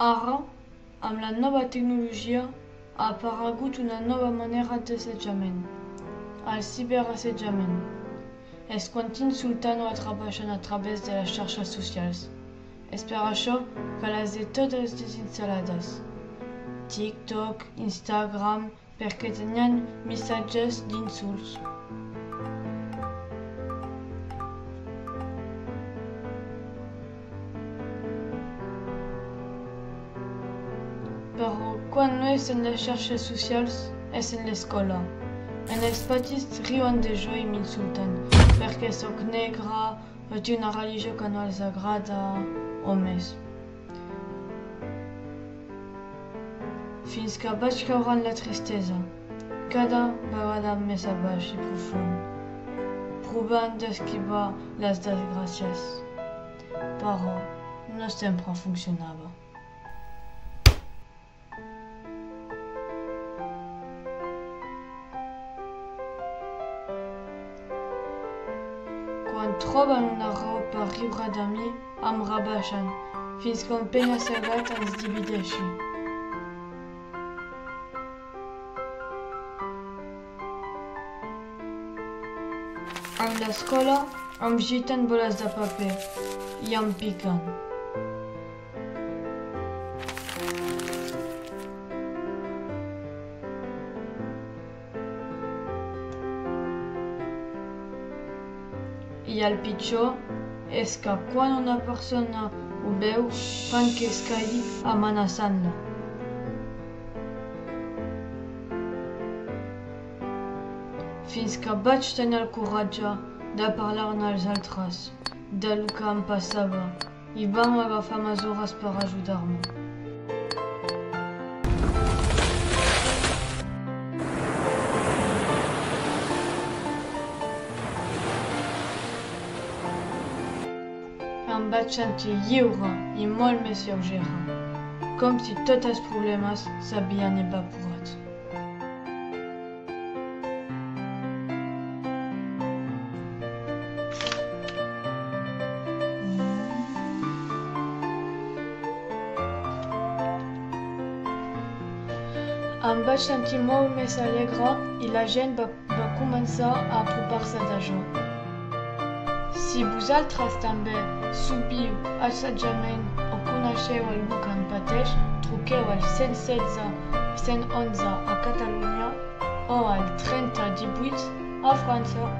Ara, amb la nova tecnologia, ha aparegut una nova manera d'assetjament, el ciberassetjament. És quan t'insulten o atrapeixen a través de les xarxes socials. És per això que les de totes desinstal·lades. TikTok, Instagram, perquè tenen missatges d'insults. Però quan no és en les xarxes socials, és en l'escola. En els petits riuen de jo i m'insulten perquè sóc negra o tinc una religió que no els agrada o més. Fins que vaig caure en la tristesa, cada vegada més a baix i profund, provant d'esquivar les desgràcies. Però no sempre funcionava. Quan troben una raó per riure de mi, em rebaixen, fins que un penya-segat ens divideixi. A l'escola em giten boles de paper i em piquen. I el pitjor és que quan una persona ho veu, fan que es caigui amenaçant-la. Fins que vaig tenir el coratge de parlar-ne als altres del que em passava i vam agafar mesures per ajudar-me. Em vaig sentir lliure i molt més lleugera, com si tots els problemes s'havien evaporat. Em vaig sentir molt més alegre i la gent va començar a apropar-se de jo. Si vosaltres també subiu assetjament o coneixeu algú que en pateix, truqueu al 116 111 a Catalunya o al 30 18 a França.